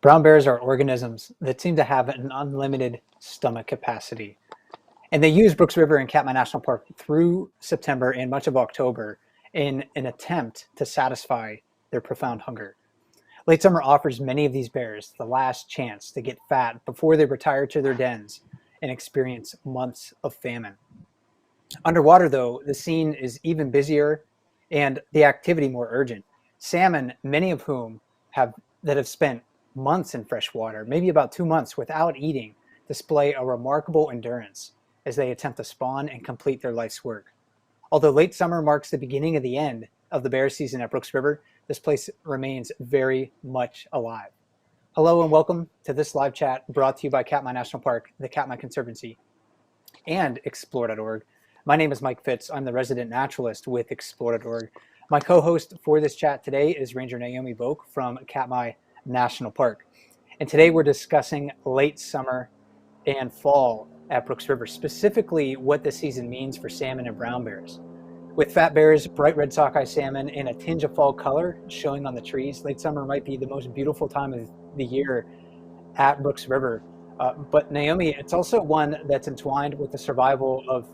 Brown bears are organisms that seem to have an unlimited stomach capacity, and they use Brooks River and Katmai National Park through September and much of October in an attempt to satisfy their profound hunger. Late summer offers many of these bears the last chance to get fat before they retire to their dens and experience months of famine. Underwater, though, the scene is even busier and the activity more urgent. Salmon, many of whom have spent months in fresh water, maybe about 2 months without eating, display a remarkable endurance as they attempt to spawn and complete their life's work. Although late summer marks the beginning of the end of the bear season at Brooks River, this place remains very much alive. Hello and welcome to this live chat brought to you by Katmai National Park, the Katmai Conservancy, and Explore.org. My name is Mike Fitz. I'm the resident naturalist with Explore.org. My co-host for this chat today is Ranger Naomi Boak from Katmai National Park. And today we're discussing late summer and fall at Brooks River, specifically what this season means for salmon and brown bears. With fat bears, bright red sockeye salmon, and a tinge of fall color showing on the trees, late summer might be the most beautiful time of the year at Brooks River. But Naomi, it's also one that's entwined with the survival of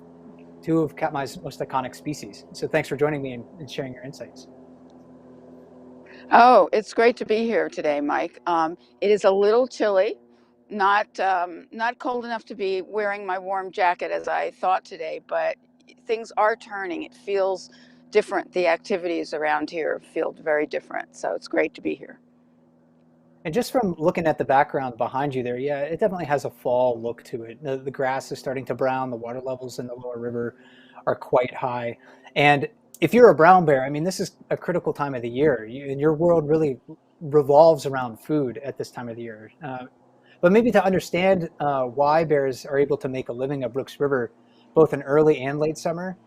two of Katmai's most iconic species. So thanks for joining me and sharing your insights. Oh, it's great to be here today, Mike. It is a little chilly, not cold enough to be wearing my warm jacket as I thought today, but things are turning. It feels different. The activities around here feel very different. So it's great to be here. And just from looking at the background behind you there, yeah, it definitely has a fall look to it. The grass is starting to brown, the water levels in the lower river are quite high. And if you're a brown bear, I mean, this is a critical time of the year. And your world really revolves around food at this time of the year. But maybe to understand why bears are able to make a living at Brooks River, both in early and late summer,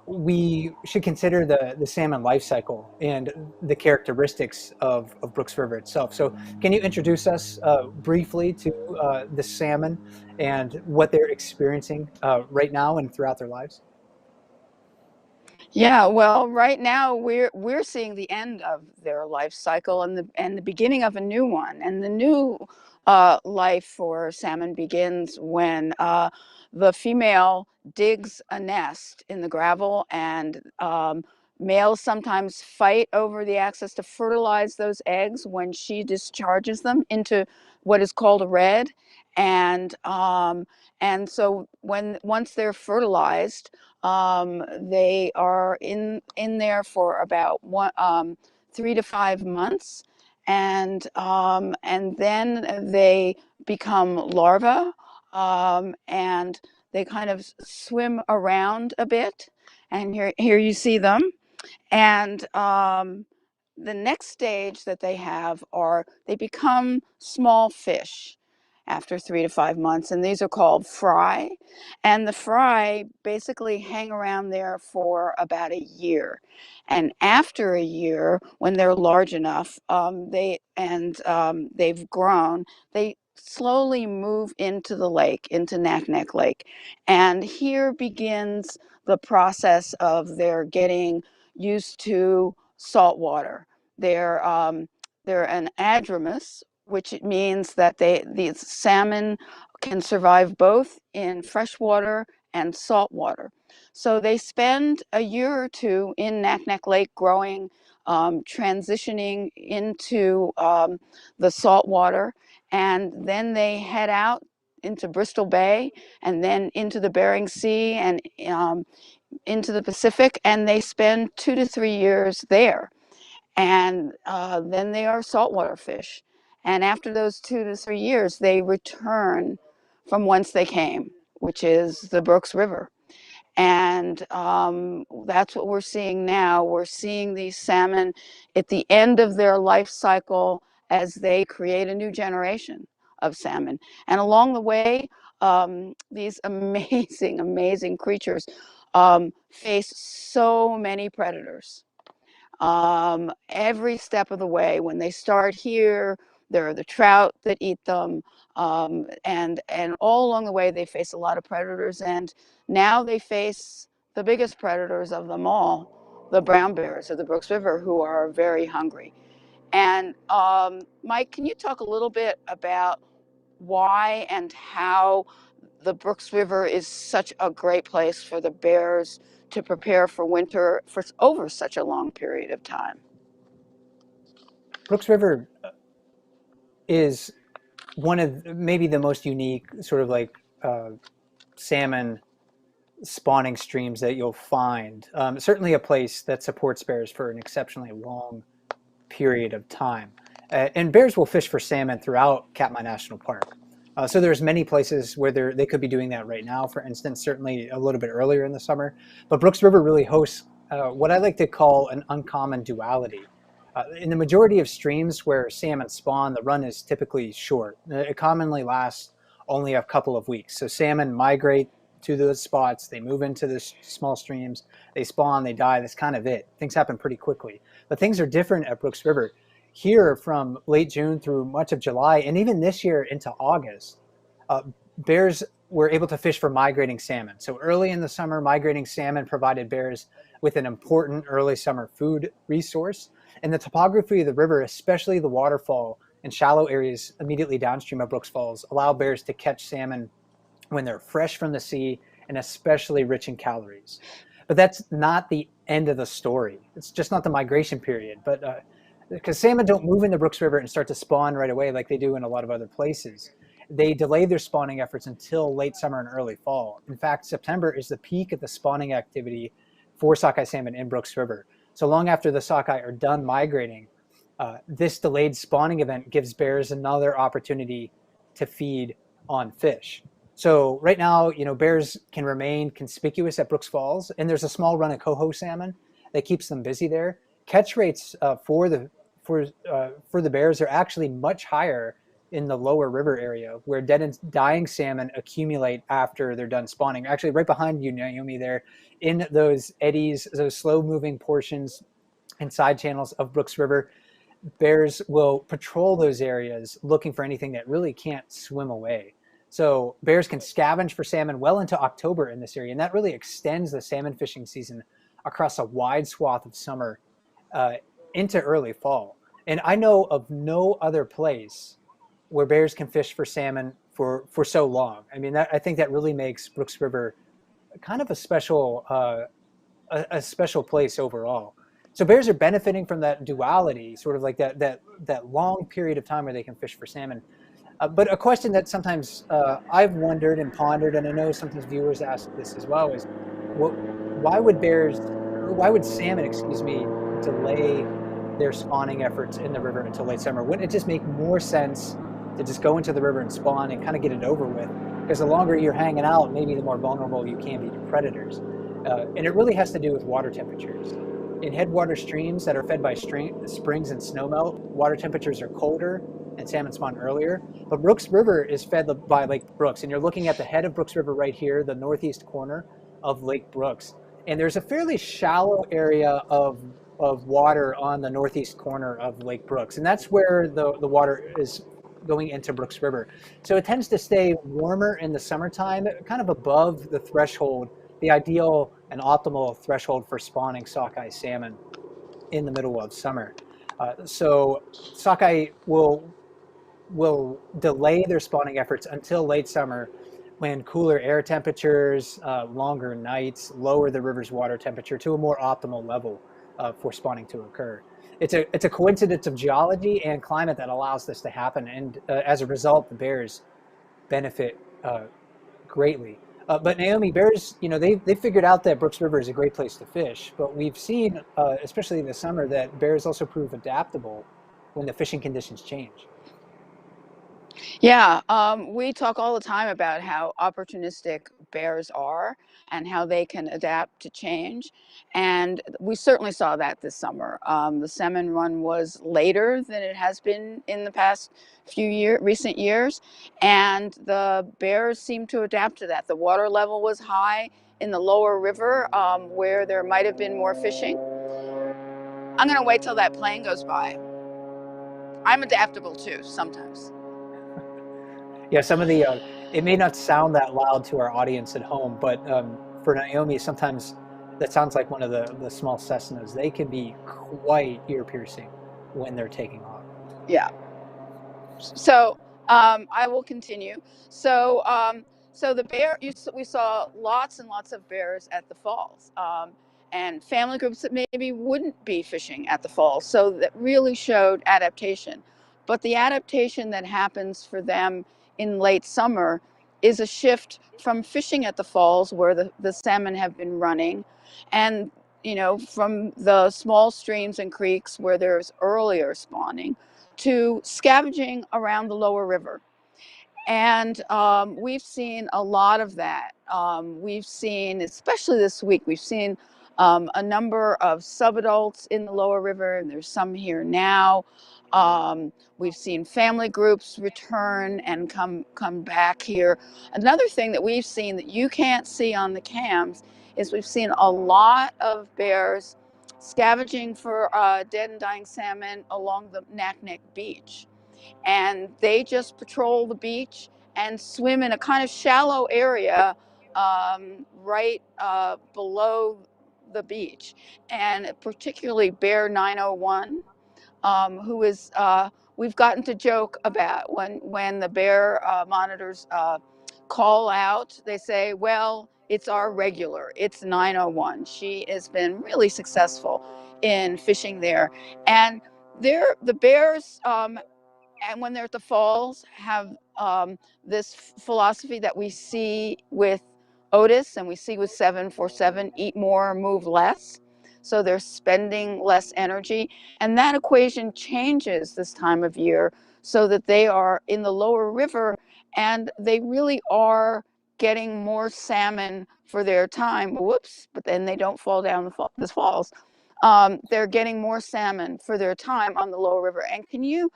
we should consider the salmon life cycle and the characteristics of Brooks River itself. So can you introduce us briefly to the salmon and what they're experiencing right now and throughout their lives? Yeah, well, right now we're seeing the end of their life cycle and the beginning of a new one. And the new life for salmon begins when the female digs a nest in the gravel, and males sometimes fight over the access to fertilize those eggs when she discharges them into what is called a redd. And so once they're fertilized, they are in there for about 3 to 5 months, and then they become larvae, and they kind of swim around a bit, and here you see them. And the next stage that they have are they become small fish after 3 to 5 months, and these are called fry. And the fry basically hang around there for about a year. And after a year, when they're large enough, they've grown, they slowly move into the lake, into Naknek Lake. And here begins the process of their getting used to salt water. They're an adromus, which means that these salmon can survive both in fresh water and salt water. So they spend a year or two in Naknek Lake growing, transitioning into the salt water, and then they head out into Bristol Bay and then into the Bering Sea and into the Pacific, and they spend 2 to 3 years there. And then they are saltwater fish. And after those 2 to 3 years, they return from whence they came, which is the Brooks River. And that's what we're seeing now. We're seeing these salmon at the end of their life cycle as they create a new generation of salmon. And along the way, these amazing, amazing creatures face so many predators. Every step of the way. When they start here, there are the trout that eat them, and all along the way they face a lot of predators, and now they face the biggest predators of them all, the brown bears of the Brooks River, who are very hungry. And Mike, can you talk a little bit about why and how the Brooks River is such a great place for the bears to prepare for winter for over such a long period of time? Brooks River is one of maybe the most unique sort of like salmon spawning streams that you'll find. Certainly a place that supports bears for an exceptionally long period of time. And bears will fish for salmon throughout Katmai National Park. So there's many places where they could be doing that right now, for instance, certainly a little bit earlier in the summer. But Brooks River really hosts what I like to call an uncommon duality. In the majority of streams where salmon spawn, the run is typically short. It commonly lasts only a couple of weeks. So salmon migrate to those spots, they move into the small streams, they spawn, they die, that's kind of it. Things happen pretty quickly. But things are different at Brooks River. Here from late June through much of July, and even this year into August, bears were able to fish for migrating salmon. So early in the summer, migrating salmon provided bears with an important early summer food resource. And the topography of the river, especially the waterfall and shallow areas immediately downstream of Brooks Falls, allow bears to catch salmon when they're fresh from the sea and especially rich in calories. But that's not the end of the story. It's just not the migration period. But because salmon don't move in the Brooks River and start to spawn right away like they do in a lot of other places, they delay their spawning efforts until late summer and early fall. In fact, September is the peak of the spawning activity for sockeye salmon in Brooks River. So long after the sockeye are done migrating, this delayed spawning event gives bears another opportunity to feed on fish. So right now, bears can remain conspicuous at Brooks Falls, and there's a small run of coho salmon that keeps them busy there. Catch rates for the bears are actually much higher in the lower river area, where dead and dying salmon accumulate after they're done spawning. Actually, right behind you, Naomi, there in those eddies, those slow-moving portions and side channels of Brooks River, bears will patrol those areas looking for anything that really can't swim away. So bears can scavenge for salmon well into October in this area, and that really extends the salmon fishing season across a wide swath of summer into early fall. And I know of no other place where bears can fish for salmon for so long. I mean, I think that really makes Brooks River kind of a special place overall. So bears are benefiting from that duality, sort of like that long period of time where they can fish for salmon. But a question that sometimes I've wondered and pondered, and I know sometimes viewers ask this as well, is why would salmon, delay their spawning efforts in the river until late summer? Wouldn't it just make more sense to just go into the river and spawn and kind of get it over with? Because the longer you're hanging out, maybe the more vulnerable you can be to predators. And it really has to do with water temperatures. In headwater streams that are fed by springs and snowmelt, water temperatures are colder and salmon spawn earlier. But Brooks River is fed by Lake Brooks, and you're looking at the head of Brooks River right here, the northeast corner of Lake Brooks. And there's a fairly shallow area of water on the northeast corner of Lake Brooks, and that's where the water is going into Brooks River. So it tends to stay warmer in the summertime, kind of above the threshold, the ideal and optimal threshold for spawning sockeye salmon in the middle of summer. So sockeye will delay their spawning efforts until late summer, when cooler air temperatures, longer nights, lower the river's water temperature to a more optimal level for spawning to occur. It's a coincidence of geology and climate that allows this to happen, and as a result, the bears benefit greatly. But Naomi, bears, they figured out that Brooks River is a great place to fish, but we've seen, especially this summer, that bears also prove adaptable when the fishing conditions change. Yeah, we talk all the time about how opportunistic bears are and how they can adapt to change. And we certainly saw that this summer. The salmon run was later than it has been in the past recent years. And the bears seemed to adapt to that. The water level was high in the lower river where there might have been more fishing. I'm going to wait till that plane goes by. I'm adaptable too, sometimes. Yeah, some of the, it may not sound that loud to our audience at home, but for Naomi, sometimes that sounds like one of the small Cessnas. They can be quite ear-piercing. when they're taking off. Yeah. So I will continue. So so the bear, we saw lots and lots of bears at the falls, and family groups that maybe wouldn't be fishing at the falls. So that really showed adaptation. But the adaptation that happens for them in late summer is a shift from fishing at the falls where the salmon have been running, and from the small streams and creeks where there's earlier spawning to scavenging around the lower river. And we've seen a lot of that. We've seen, especially this week, we've seen a number of subadults in the lower river, and there's some here now. We've seen family groups return and come back here. Another thing that we've seen that you can't see on the cams is we've seen a lot of bears scavenging for dead and dying salmon along the Naknek beach, and they just patrol the beach and swim in a kind of shallow area right below the beach. And particularly Bear 901, who is, we've gotten to joke about when the bear monitors call out, they say, well, it's our regular, it's 901. She has been really successful in fishing there. And the bears, and when they're at the falls, have this philosophy that we see with Otis and we see with 747, eat more, move less. So they're spending less energy. And that equation changes this time of year so that they are in the lower river and they really are getting more salmon for their time. Whoops, but then they don't fall down the falls. They're getting more salmon for their time on the lower river. And can you,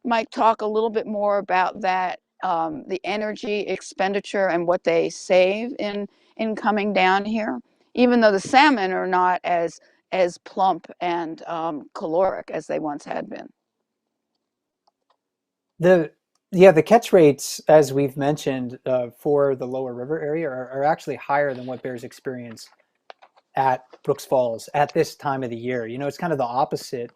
Mike, talk a little bit more about that, the energy expenditure and what they save in coming down here, even though the salmon are not as plump and caloric as they once had been. The catch rates, as we've mentioned, for the lower river area are actually higher than what bears experience at Brooks Falls at this time of the year. It's kind of the opposite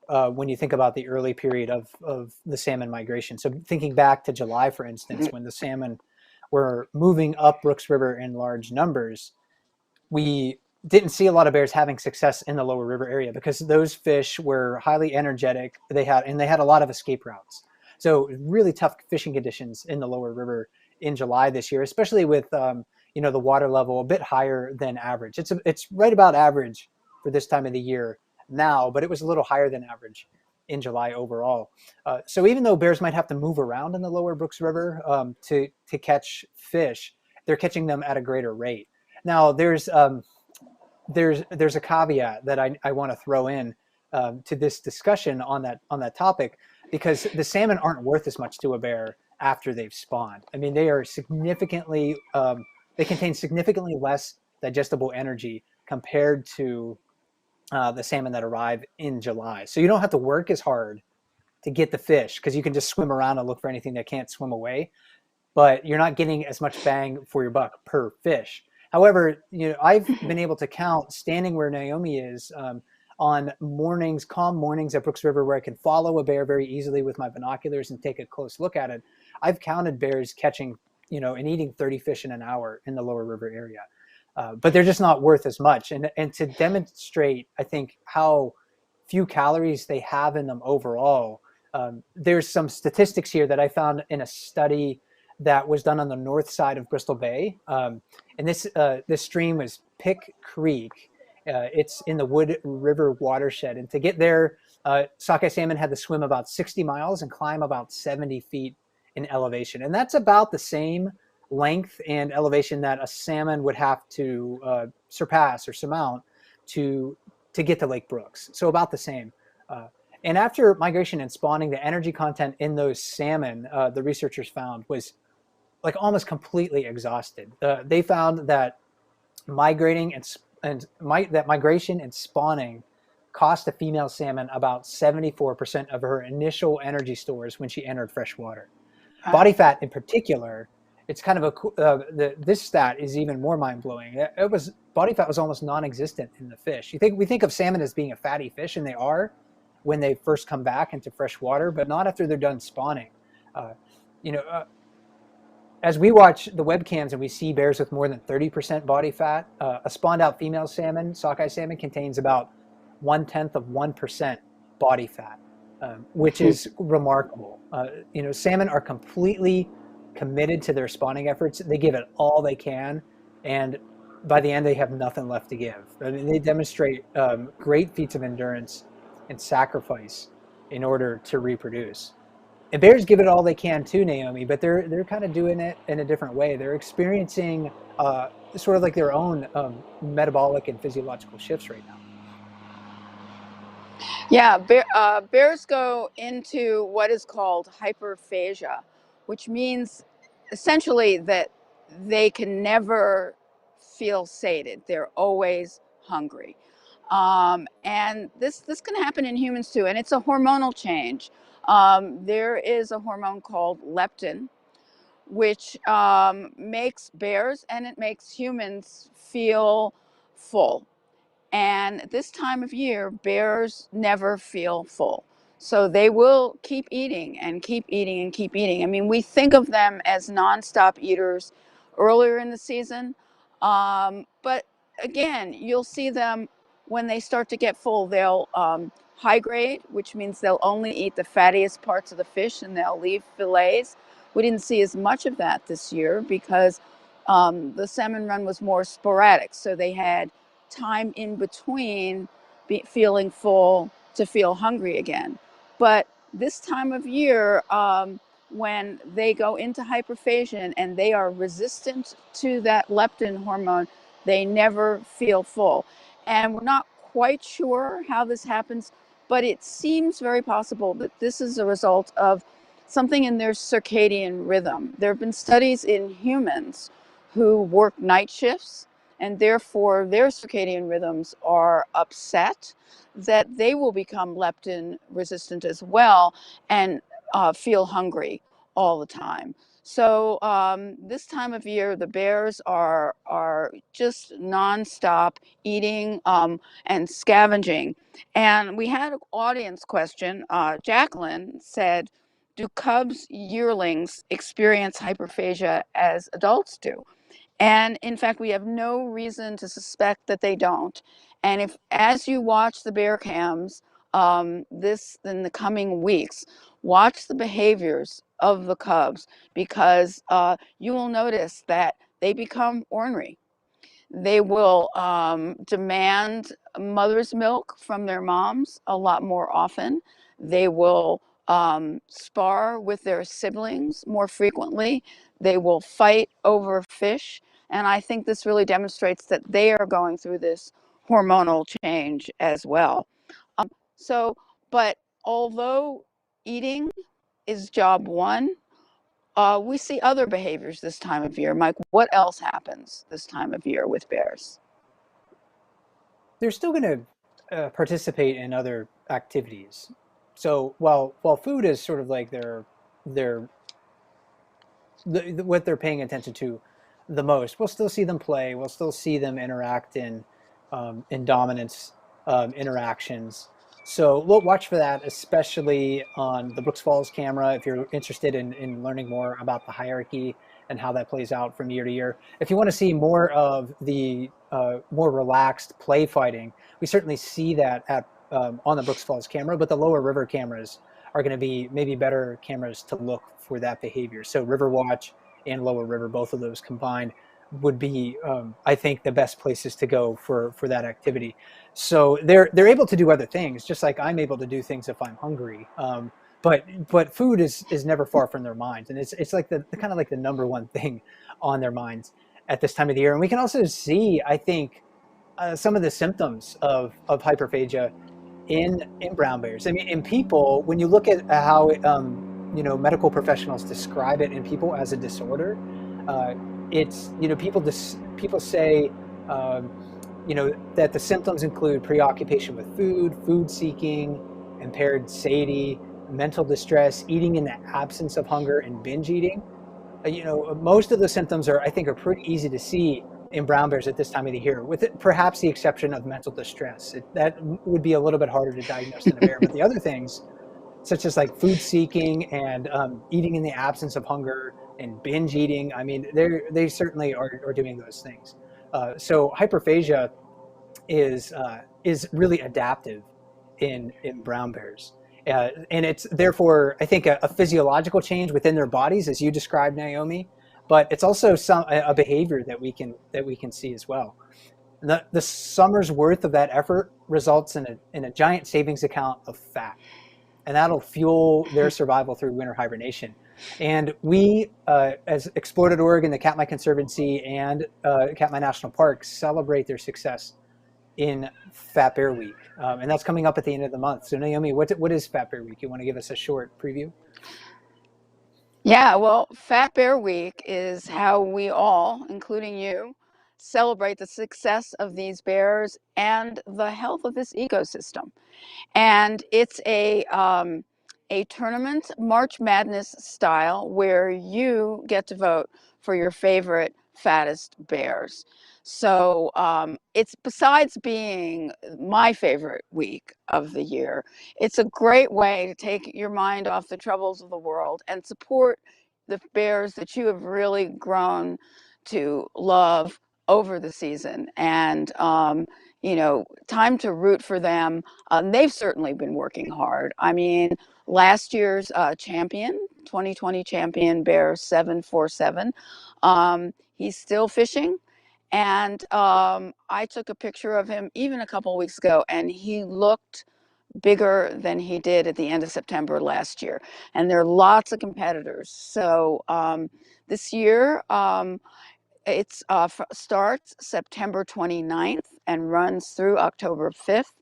when you think about the early period of the salmon migration. So thinking back to July, for instance, when the salmon were moving up Brooks River in large numbers, we didn't see a lot of bears having success in the lower river area because those fish were highly energetic. They had a lot of escape routes. So really tough fishing conditions in the lower river in July this year, especially with the water level a bit higher than average. It's right about average for this time of the year now, but it was a little higher than average in July overall. So even though bears might have to move around in the lower Brooks River to catch fish, they're catching them at a greater rate. Now there's a caveat that I want to throw in to this discussion on that topic, because the salmon aren't worth as much to a bear after they've spawned. I mean, they are significantly they contain significantly less digestible energy compared to the salmon that arrive in July. So you don't have to work as hard to get the fish because you can just swim around and look for anything that can't swim away, but you're not getting as much bang for your buck per fish. However, I've been able to count standing where Naomi is on mornings, calm mornings at Brooks River, where I can follow a bear very easily with my binoculars and take a close look at it. I've counted bears catching, and eating 30 fish in an hour in the lower river area. But they're just not worth as much. And to demonstrate, I think, how few calories they have in them overall, there's some statistics here that I found in a study that was done on the north side of Bristol Bay. And this stream is Pick Creek. It's in the Wood River watershed. And to get there, sockeye salmon had to swim about 60 miles and climb about 70 feet in elevation. And that's about the same length and elevation that a salmon would have to surpass or surmount to get to Lake Brooks. So about the same. And after migration and spawning, the energy content in those salmon, the researchers found, was like almost completely exhausted. They found that migration and spawning cost a female salmon about 74% of her initial energy stores when she entered freshwater. Body fat in particular, it's kind of this stat is even more mind-blowing. Body fat was almost non-existent in the fish. We think of salmon as being a fatty fish, and they are, when they first come back into fresh water, but not after they're done spawning. Uh, you know, as we watch the webcams and we see bears with more than 30% body fat, a spawned out female salmon, sockeye salmon, contains about 0.1% body fat, which is remarkable. Salmon are completely committed to their spawning efforts. They give it all they can, and by the end, they have nothing left to give. I mean, they demonstrate great feats of endurance and sacrifice in order to reproduce. And bears give it all they can too, Naomi, but they're kind of doing it in a different way. They're experiencing sort of like their own metabolic and physiological shifts right now. Yeah, bears go into what is called hyperphagia, which means essentially that they can never feel sated. They're always hungry. And this can happen in humans too, and it's a hormonal change. There is a hormone called leptin, which makes bears and it makes humans feel full. And this time of year, bears never feel full. So they will keep eating and keep eating and keep eating. I mean, we think of them as nonstop eaters earlier in the season. But again, you'll see them when they start to get full, they'll high grade, which means they'll only eat the fattiest parts of the fish and they'll leave fillets. We didn't see as much of that this year because the salmon run was more sporadic. So they had time in between feeling full to feel hungry again. But this time of year, when they go into hyperphagia and they are resistant to that leptin hormone, they never feel full. And we're not quite sure how this happens, but it seems very possible that this is a result of something in their circadian rhythm. There have been studies in humans who work night shifts, and therefore their circadian rhythms are upset, that they will become leptin resistant as well and feel hungry all the time. So this time of year, the bears are just nonstop eating and scavenging. And we had an audience question. Jacqueline said, "Do cubs yearlings experience hyperphagia as adults do?" And in fact, we have no reason to suspect that they don't. And if, as you watch the bear cams, this in the coming weeks, watch the behaviors of the cubs, because you will notice that they become ornery. They will demand mother's milk from their moms a lot more often. They will spar with their siblings more frequently. They will fight over fish. And I think this really demonstrates that they are going through this hormonal change as well. So, but although eating is job one, we see other behaviors this time of year. Mike, what else happens this time of year with bears? They're still going to participate in other activities. So while food is sort of like their what they're paying attention to the most, we'll still see them play. We'll still see them interact in dominance interactions. So we'll watch for that, especially on the Brooks Falls camera, if you're interested in learning more about the hierarchy and how that plays out from year to year. If you want to see more of the more relaxed play fighting, we certainly see that on the Brooks Falls camera, but the lower river cameras are going to be maybe better cameras to look for that behavior. So River Watch and Lower River, both of those combined, would be, I think, the best places to go for that activity. So they're able to do other things, just like I'm able to do things if I'm hungry. But food is never far from their minds, and it's like the kind of like the number one thing on their minds at this time of the year. And we can also see, I think, some of the symptoms of hyperphagia in brown bears. I mean, in people, when you look at how medical professionals describe it in people as a disorder, it's people say that the symptoms include preoccupation with food seeking, impaired satiety, mental distress, eating in the absence of hunger, and binge eating. Most of the symptoms are pretty easy to see in brown bears at this time of the year, with perhaps the exception of mental distress. That would be a little bit harder to diagnose in a bear. But the other things, such as like food seeking and eating in the absence of hunger and binge eating, I mean, they certainly are doing those things. So hyperphagia is really adaptive in brown bears. And it's therefore, I think, a physiological change within their bodies, as you described, Naomi. But it's also a behavior that we can see as well. The summer's worth of that effort results in a giant savings account of fat, and that'll fuel their survival through winter hibernation. And we, as Explored.org and the Katmai Conservancy and Katmai National Park, celebrate their success in Fat Bear Week, and that's coming up at the end of the month. So Naomi, what is Fat Bear Week? You want to give us a short preview? Yeah, well, Fat Bear Week is how we all, including you, celebrate the success of these bears and the health of this ecosystem. And it's a tournament, March Madness style, where you get to vote for your favorite fattest bears. So it's, besides being my favorite week of the year, it's a great way to take your mind off the troubles of the world and support the bears that you have really grown to love over the season. And time to root for them. They've certainly been working hard. I mean, last year's champion, 2020 champion bear 747, he's still fishing. And I took a picture of him even a couple of weeks ago, and he looked bigger than he did at the end of September last year. And there are lots of competitors. So this year, it starts September 29th and runs through October 5th.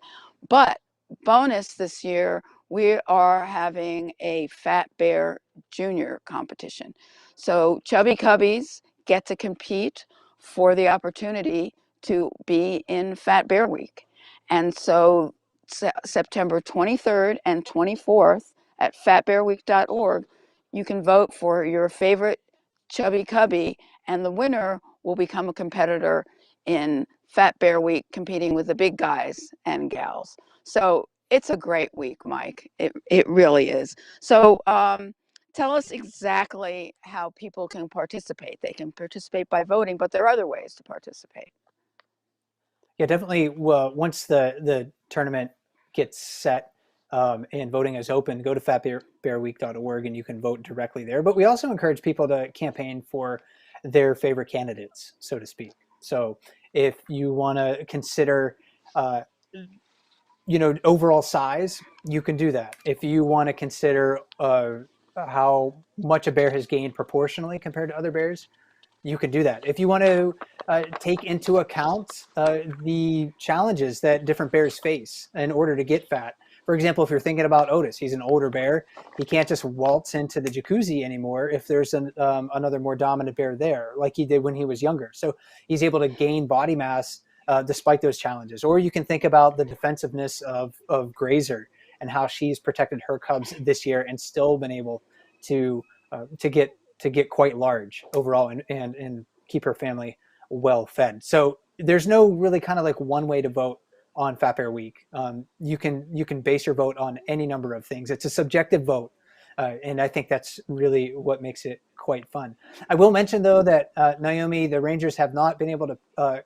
But bonus this year, we are having a Fat Bear Junior competition. So chubby cubbies get to compete for the opportunity to be in Fat Bear Week. And so September 23rd and 24th at fatbearweek.org, you can vote for your favorite chubby cubby, and the winner will become a competitor in Fat Bear Week, competing with the big guys and gals. So it's a great week, Mike. It really is. So tell us exactly how people can participate. They can participate by voting, but there are other ways to participate. Yeah, definitely. Well, once the tournament gets set and voting is open, go to fatbearweek.org and you can vote directly there. But we also encourage people to campaign for their favorite candidates, so to speak. So if you want to consider, overall size, you can do that. If you want to consider how much a bear has gained proportionally compared to other bears, you can do that. If you want to take into account the challenges that different bears face in order to get fat. For example, if you're thinking about Otis, he's an older bear. He can't just waltz into the jacuzzi anymore if there's another more dominant bear there, like he did when he was younger. So he's able to gain body mass despite those challenges. Or you can think about the defensiveness of Grazer and how she's protected her cubs this year and still been able to get quite large overall and keep her family well fed. So there's no really kind of like one way to vote on Fat Bear Week. You can base your vote on any number of things. It's a subjective vote, and I think that's really what makes it quite fun. I will mention though that Naomi, the Rangers have not been able to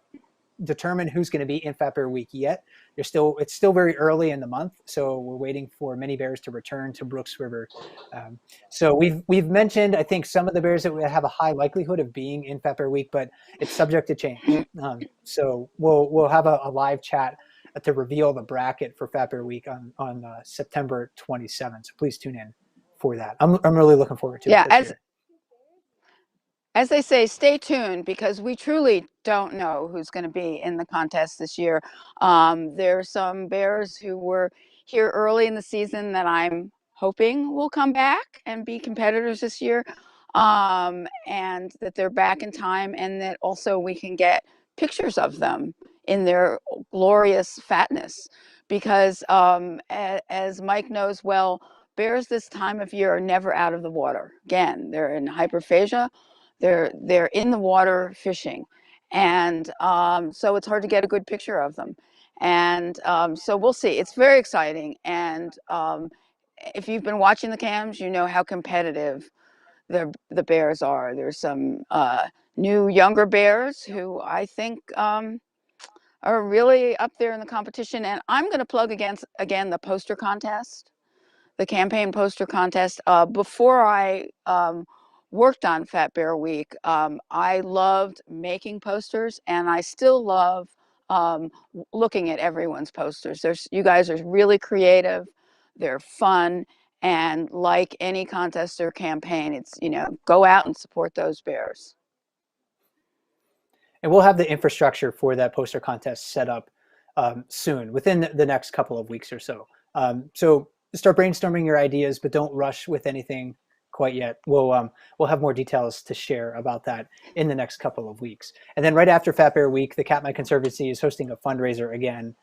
determine who's going to be in Fat Bear Week yet. It's still very early in the month, so we're waiting for many bears to return to Brooks River. So we've mentioned, I think, some of the bears that would have a high likelihood of being in Fat Bear Week, but it's subject to change. So we'll have a live chat to reveal the bracket for Fat Bear Week on September 27th. So please tune in for that. I'm really looking forward to it this year. As they say, stay tuned, because we truly don't know who's going to be in the contest this year. There are some bears who were here early in the season that I'm hoping will come back and be competitors this year, and that they're back in time, and that also we can get pictures of them in their glorious fatness. Because as Mike knows well, bears this time of year are never out of the water. Again, they're in hyperphagia. They're in the water fishing, And so it's hard to get a good picture of them. And so we'll see. It's very exciting. And if you've been watching the cams, you know how competitive the bears are. There's some new younger bears who I think are really up there in the competition. And I'm going to plug again the poster contest, the campaign poster contest. Before I worked on Fat Bear Week, I loved making posters, and I still love looking at everyone's posters. You guys are really creative, they're fun, and like any contest or campaign, it's, go out and support those bears. And we'll have the infrastructure for that poster contest set up soon, within the next couple of weeks or so. So start brainstorming your ideas, but don't rush with anything quite yet. We'll have more details to share about that in the next couple of weeks. And then right after Fat Bear Week, the Katmai Conservancy is hosting a fundraiser again.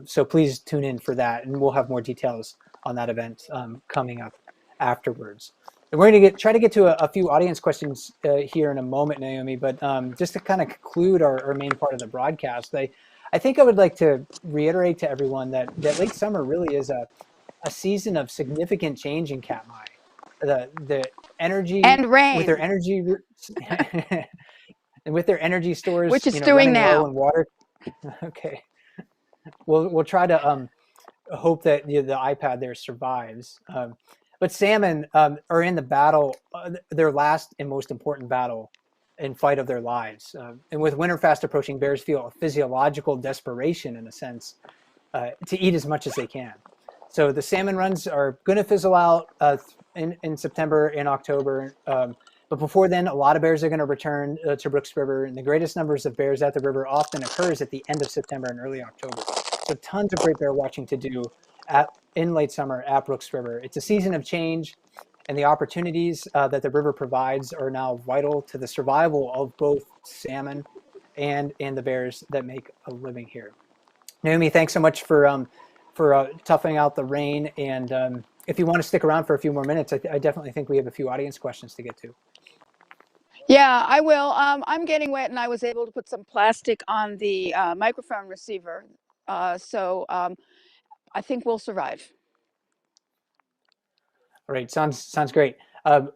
So please tune in for that, and we'll have more details on that event coming up afterwards. And we're going to try to get to a few audience questions here in a moment, Naomi, but just to kind of conclude our main part of the broadcast, I think I would like to reiterate to everyone that late summer really is a season of significant change in Katmai. The energy And with their rain, energy and with their energy stores, which it's doing running low now. on water. Okay, we'll try to hope that the iPad there survives. But salmon are in the battle, their last and most important battle and fight of their lives. And with winter fast approaching, bears feel a physiological desperation, in a sense, to eat as much as they can. So the salmon runs are going to fizzle out in September and October. But before then, a lot of bears are going to return to Brooks River. And the greatest numbers of bears at the river often occurs at the end of September and early October. So tons of great bear watching to do in late summer at Brooks River. It's a season of change, and the opportunities that the river provides are now vital to the survival of both salmon and the bears that make a living here. Naomi, thanks so much for toughing out the rain. And if you want to stick around for a few more minutes, I definitely think we have a few audience questions to get to. Yeah, I will. I'm getting wet, and I was able to put some plastic on the microphone receiver. So I think we'll survive. All right, sounds great.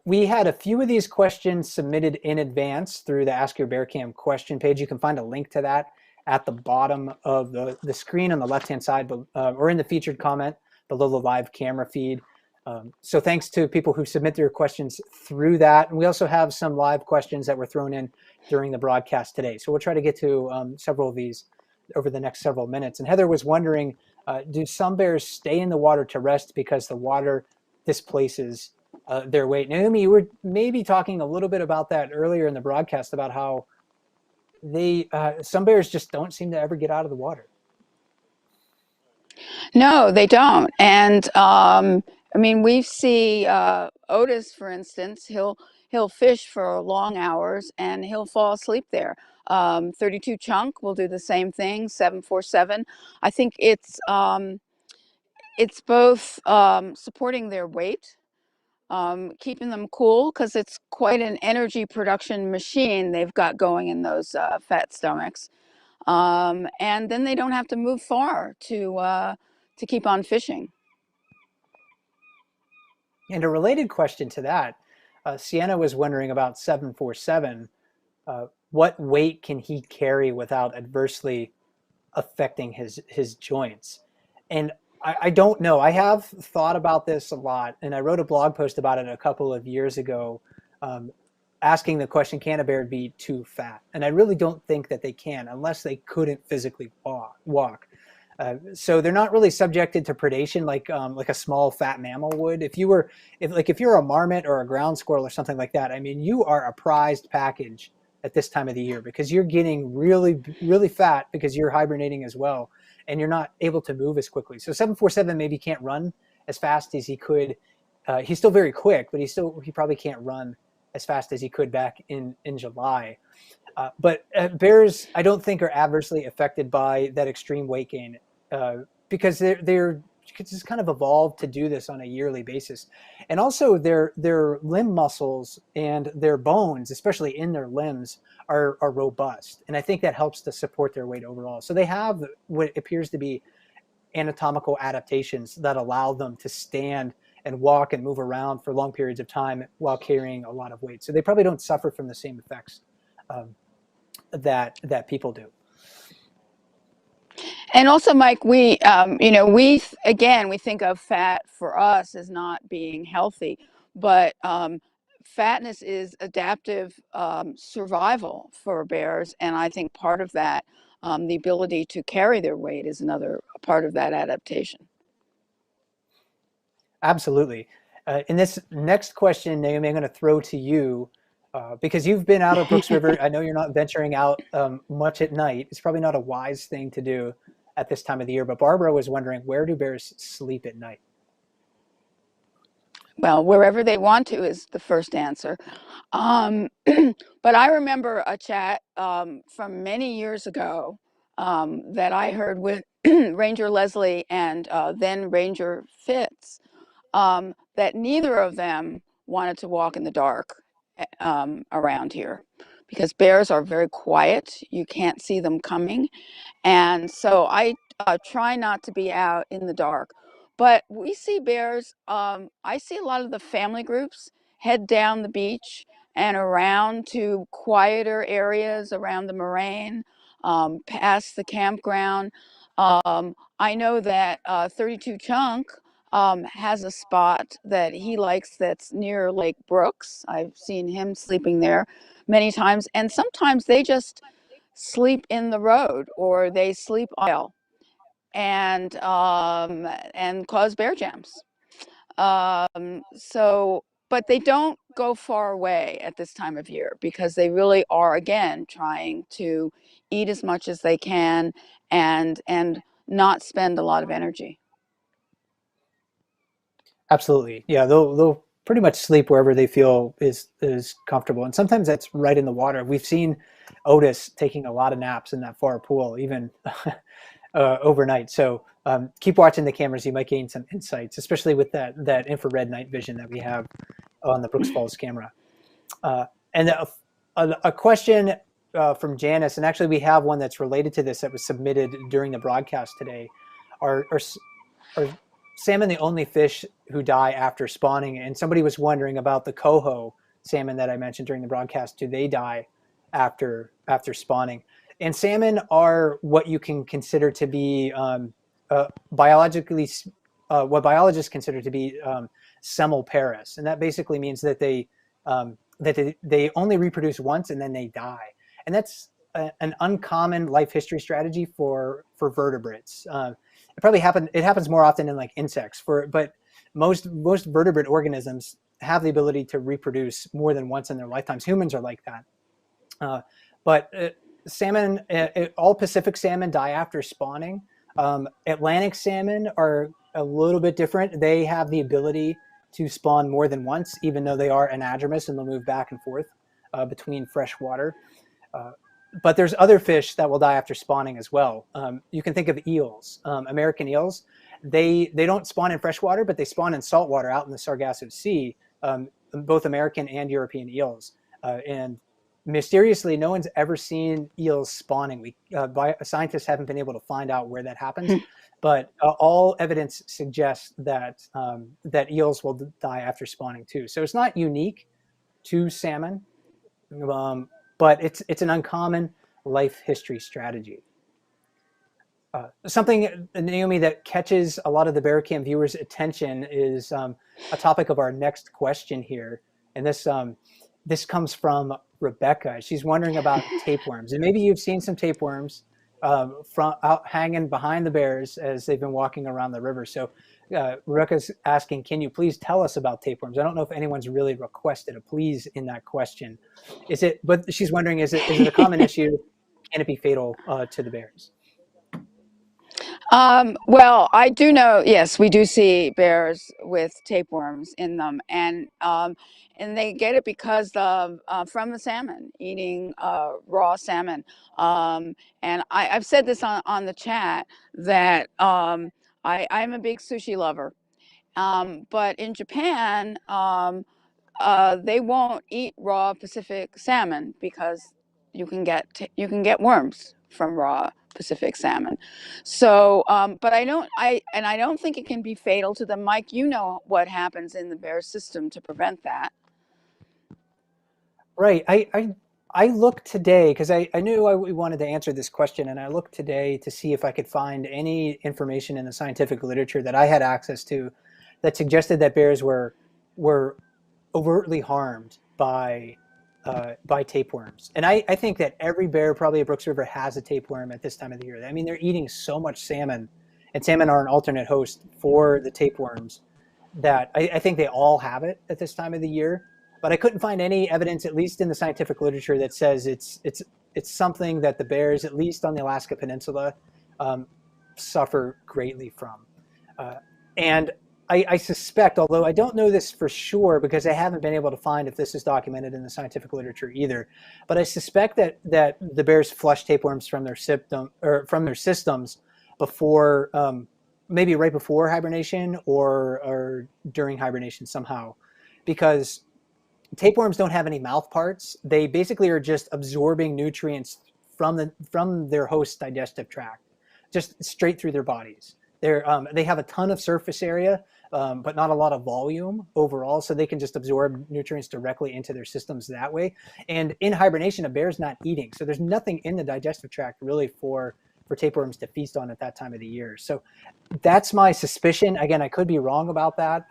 We had a few of these questions submitted in advance through the Ask Your Bear Cam question page. You can find a link to that at the bottom of the screen on the left-hand side, or in the featured comment below the live camera feed. So thanks to people who submit their questions through that. And we also have some live questions that were thrown in during the broadcast today. So we'll try to get to several of these over the next several minutes. And Heather was wondering, do some bears stay in the water to rest because the water displaces their weight? Naomi, you were maybe talking a little bit about that earlier in the broadcast, about how some bears just don't seem to ever get out of the water. No, they don't. And I mean, we see Otis, for instance. He'll fish for long hours, and he'll fall asleep there. 32 Chunk will do the same thing. 747. I think it's both supporting their weight, keeping them cool, because it's quite an energy production machine they've got going in those fat stomachs. And then they don't have to move far to keep on fishing. And a related question to that, Sienna was wondering about 747. What weight can he carry without adversely affecting his joints? And I don't know. I have thought about this a lot, and I wrote a blog post about it a couple of years ago, asking the question, can a bear be too fat? And I really don't think that they can, unless they couldn't physically walk. So they're not really subjected to predation like a small fat mammal would. If you're a marmot or a ground squirrel or something like that, I mean, you are a prized package at this time of the year, because you're getting really, really fat because you're hibernating as well, and you're not able to move as quickly. So 747 maybe can't run as fast as he could. He's still very quick, but he probably can't run as fast as he could back in July. But bears, I don't think, are adversely affected by that extreme weight gain, because they're just kind of evolved to do this on a yearly basis. And also their limb muscles and their bones, especially in their limbs, are robust. And I think that helps to support their weight overall. So they have what appears to be anatomical adaptations that allow them to stand and walk and move around for long periods of time while carrying a lot of weight. So they probably don't suffer from the same effects that people do. And also, Mike, we again, we think of fat for us as not being healthy, but fatness is adaptive survival for bears, and I think part of that, the ability to carry their weight, is another part of that adaptation. Absolutely. In this next question, Naomi, I'm going to throw to you because you've been out of Brooks River. I know you're not venturing out much at night. It's probably not a wise thing to do at this time of the year, but Barbara was wondering, where do bears sleep at night? Well, wherever they want to is the first answer. But I remember a chat from many years ago that I heard with Ranger Leslie and then Ranger Fitz, that neither of them wanted to walk in the dark around here because bears are very quiet. You can't see them coming. And so I try not to be out in the dark. But we see bears. I see a lot of the family groups head down the beach and around to quieter areas around the moraine, past the campground. I know that 32 Chunk has a spot that he likes that's near Lake Brooks. I've seen him sleeping there many times. And sometimes they just sleep in the road or they sleep aisle and cause bear jams. But they don't go far away at this time of year because they really are, again, trying to eat as much as they can and not spend a lot of energy. Absolutely. Yeah, they'll pretty much sleep wherever they feel is comfortable. And sometimes that's right in the water. We've seen Otis taking a lot of naps in that far pool, even overnight. So keep watching the cameras. You might gain some insights, especially with that infrared night vision that we have on the Brooks Falls camera. And a question from Janice, and actually we have one that's related to this that was submitted during the broadcast today. Are salmon the only fish who die after spawning? And somebody was wondering about the coho salmon that I mentioned during the broadcast. Do they die after spawning? And salmon are what you can consider to be biologically, what biologists consider to be semelparous, and that basically means that they only reproduce once and then they die. And that's an uncommon life history strategy for vertebrates. It happens more often in like insects, but most vertebrate organisms have the ability to reproduce more than once in their lifetimes. Humans are like that. But salmon, all Pacific salmon die after spawning. Atlantic salmon are a little bit different. They have the ability to spawn more than once, even though they are anadromous and they'll move back and forth between fresh water. But there's other fish that will die after spawning as well. You can think of eels, American eels. They don't spawn in fresh water, but they spawn in salt water out in the Sargasso Sea, both American and European eels. And mysteriously, no one's ever seen eels spawning. Scientists haven't been able to find out where that happens, but all evidence suggests that eels will die after spawning too. So it's not unique to salmon, but it's an uncommon life history strategy. Something, Naomi, that catches a lot of the Bear Cam viewers' attention is a topic of our next question here, and this comes from Rebecca. She's wondering about tapeworms, and maybe you've seen some tapeworms from out hanging behind the bears as they've been walking around the river. So Rebecca's asking, can you please tell us about tapeworms? I don't know if anyone's really requested a please in that question. But she's wondering, is it a common issue? Can it be fatal to the bears? Well, I do know, yes, we do see bears with tapeworms in them, and they get it because from the salmon, eating raw salmon. And I've said this on the chat that I'm a big sushi lover. But in Japan, they won't eat raw Pacific salmon because you can get worms from raw Pacific salmon. So, but I don't think it can be fatal to them. Mike, you know what happens in the bear system to prevent that. Right. I looked today because I knew we wanted to answer this question, and I looked today to see if I could find any information in the scientific literature that I had access to that suggested that bears were overtly harmed by tapeworms. And I think that every bear probably at Brooks River has a tapeworm at this time of the year. I mean, they're eating so much salmon, and salmon are an alternate host for the tapeworms that I think they all have it at this time of the year. But I couldn't find any evidence, at least in the scientific literature, that says it's something that the bears, at least on the Alaska Peninsula, um, suffer greatly from. Uh, and I suspect, although I don't know this for sure because I haven't been able to find if this is documented in the scientific literature either, but I suspect that the bears flush tapeworms from their symptom or from their systems before, maybe right before hibernation or during hibernation somehow, because tapeworms don't have any mouth parts. They basically are just absorbing nutrients from their host digestive tract, just straight through their bodies. They have a ton of surface area, but not a lot of volume overall, so they can just absorb nutrients directly into their systems that way. And in hibernation, a bear's not eating, so there's nothing in the digestive tract really for tapeworms to feast on at that time of the year. So that's my suspicion. Again, I could be wrong about that.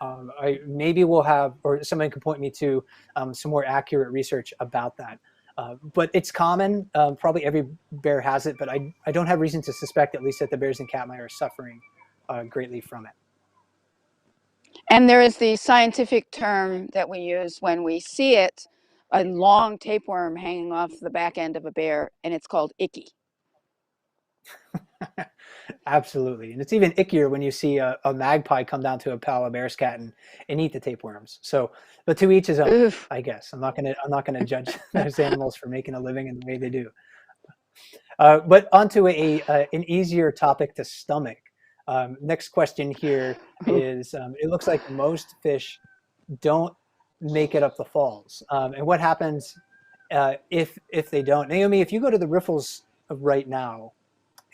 Maybe we'll have, or someone can point me to some more accurate research about that. But it's common. Probably every bear has it, but I don't have reason to suspect, at least that the bears in Katmai are suffering greatly from it. And there is the scientific term that we use when we see it, a long tapeworm hanging off the back end of a bear, and it's called icky. Absolutely. And it's even ickier when you see a magpie come down to a pile of bear's cat and eat the tapeworms. So, but to each his own, Oof. I guess. I'm not gonna judge those animals for making a living in the way they do. But onto an easier topic to stomach. Next question here is: it looks like most fish don't make it up the falls, and what happens if they don't? Naomi, if you go to the riffles right now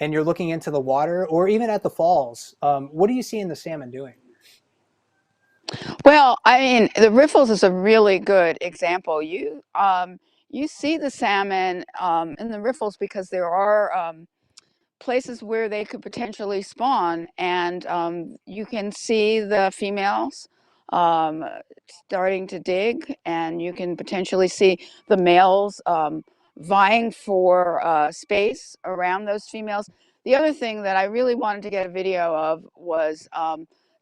and you're looking into the water, or even at the falls, what do you see in the salmon doing? Well, I mean, the riffles is a really good example. You see the salmon in the riffles because there are places where they could potentially spawn, and you can see the females um, starting to dig, and you can potentially see the males vying for space around those females. The other thing that I really wanted to get a video of was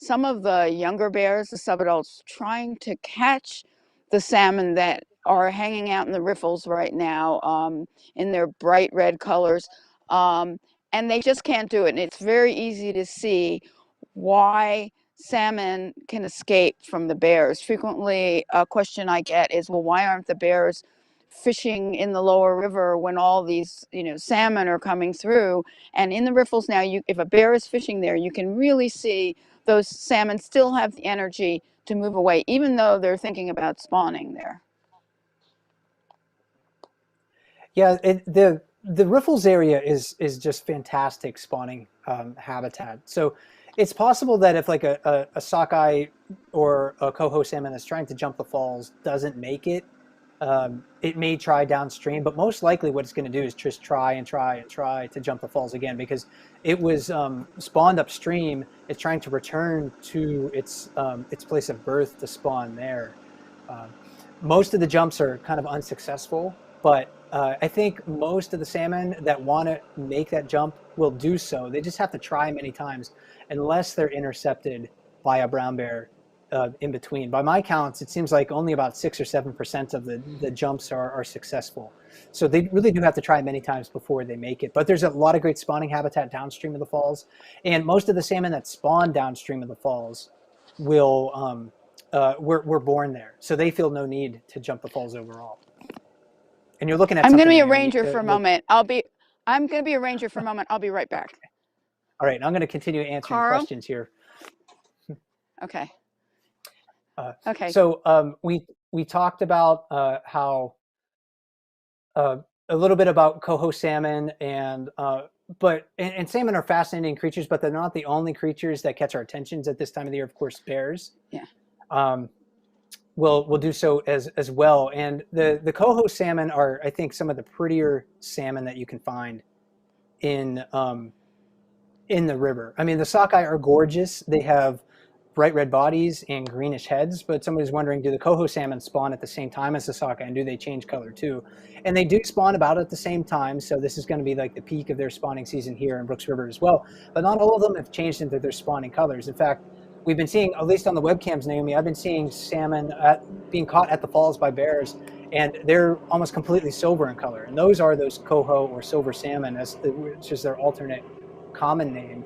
some of the younger bears, the subadults, trying to catch the salmon that are hanging out in the riffles right now in their bright red colors. And they just can't do it. And it's very easy to see why salmon can escape from the bears. Frequently, a question I get is, well, why aren't the bears fishing in the lower river when all these, salmon are coming through? And in the riffles now, if a bear is fishing there, you can really see those salmon still have the energy to move away, even though they're thinking about spawning there. Yeah, the riffles area is just fantastic spawning habitat. So it's possible that if like a sockeye or a coho salmon that's trying to jump the falls doesn't make it, it may try downstream, but most likely what it's going to do is just try and try and try to jump the falls again because it was spawned upstream. It's trying to return to its place of birth to spawn there. Um, Most of the jumps are kind of unsuccessful, but I think most of the salmon that want to make that jump will do so. They just have to try many times, unless they're intercepted by a brown bear in between. By my counts, it seems like only about 6 or 7% of the jumps are successful. So they really do have to try many times before they make it. But there's a lot of great spawning habitat downstream of the falls, and most of the salmon that spawn downstream of the falls will were born there, so they feel no need to jump the falls overall. And you're looking at I'm going to something, be a Naomi. ranger for a moment. I'm going to be a ranger for a moment. I'll be right back. All right, I'm going to continue answering Carl? questions here. Okay. Uh, Okay. so we talked about how uh, a little bit about coho salmon and salmon are fascinating creatures, but they're not the only creatures that catch our attentions at this time of the year. Of course, bears Yeah. um, will do so as well. And the coho salmon are, I think, some of the prettier salmon that you can find in in the river. I mean, the sockeye are gorgeous. They have bright red bodies and greenish heads, but somebody's wondering, do the coho salmon spawn at the same time as the sockeye, and do they change color too? And they do spawn about at the same time, so this is going to be like the peak of their spawning season here in Brooks River as well. But not all of them have changed into their spawning colors. In fact, we've been seeing, at least on the webcams, Naomi, I've been seeing salmon being caught at the falls by bears, and they're almost completely silver in color. And those are those coho or silver salmon, which is their alternate common name.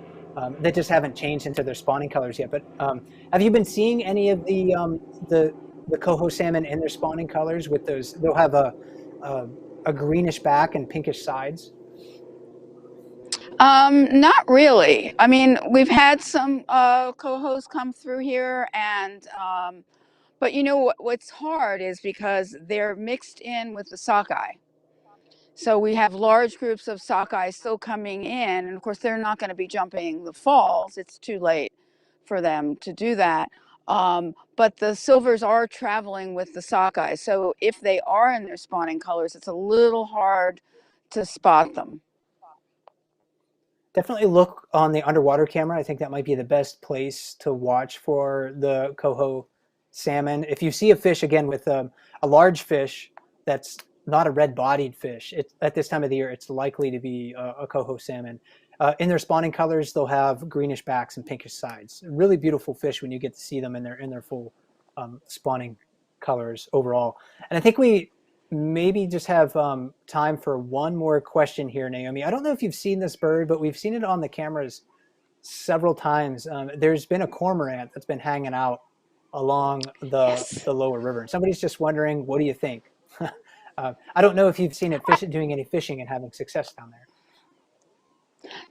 That just haven't changed into their spawning colors yet. But have you been seeing any of the coho salmon in their spawning colors with those? They'll have a, a greenish back and pinkish sides. Not really. I mean, we've had some cohos come through here, and but you know what's hard is because they're mixed in with the sockeye. So we have large groups of sockeye still coming in, and of course they're not going to be jumping the falls. It's too late for them to do that. But the silvers are traveling with the sockeye. So if they are in their spawning colors, it's a little hard to spot them. Definitely look on the underwater camera. I think that might be the best place to watch for the coho salmon. If you see a fish, again, with a large fish that's not a red-bodied fish, at this time of the year, it's likely to be a coho salmon. In their spawning colors, they'll have greenish backs and pinkish sides. Really beautiful fish when you get to see them in their full spawning colors overall. And I think we maybe just have time for one more question here, Naomi. I don't know if you've seen this bird, but we've seen it on the cameras several times. There's been a cormorant that's been hanging out along Yes. the lower river. And somebody's just wondering, what do you think? I don't know if you've seen it doing any fishing and having success down there.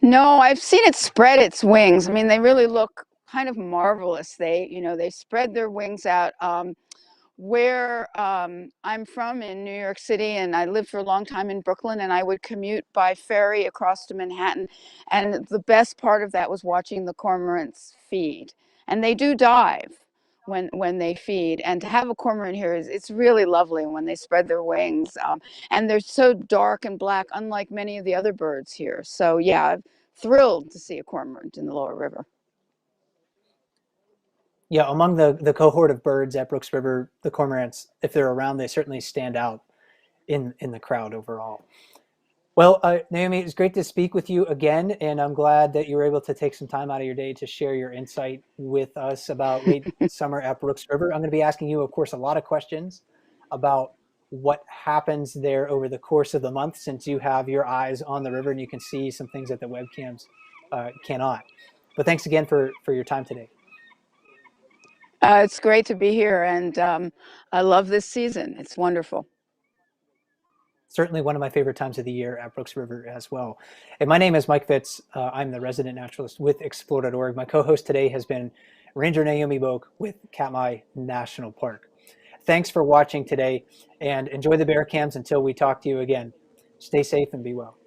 No, I've seen it spread its wings. I mean, they really look kind of marvelous. They spread their wings out. Where I'm from in New York City, and I lived for a long time in Brooklyn, and I would commute by ferry across to Manhattan. And the best part of that was watching the cormorants feed. And they do dive when they feed. And to have a cormorant here it's really lovely when they spread their wings. And they're so dark and black, unlike many of the other birds here. So yeah, I'm thrilled to see a cormorant in the lower river. Yeah, among the cohort of birds at Brooks River, the cormorants, if they're around, they certainly stand out in the crowd overall. Well, Naomi, it's great to speak with you again, and I'm glad that you were able to take some time out of your day to share your insight with us about late summer at Brooks River. I'm going to be asking you, of course, a lot of questions about what happens there over the course of the month, since you have your eyes on the river and you can see some things that the webcams cannot. But thanks again for your time today. It's great to be here, and I love this season. It's wonderful. Certainly one of my favorite times of the year at Brooks River as well. And my name is Mike Fitz. I'm the resident naturalist with Explore.org. My co-host today has been Ranger Naomi Boak with Katmai National Park. Thanks for watching today, and enjoy the bear cams until we talk to you again. Stay safe and be well.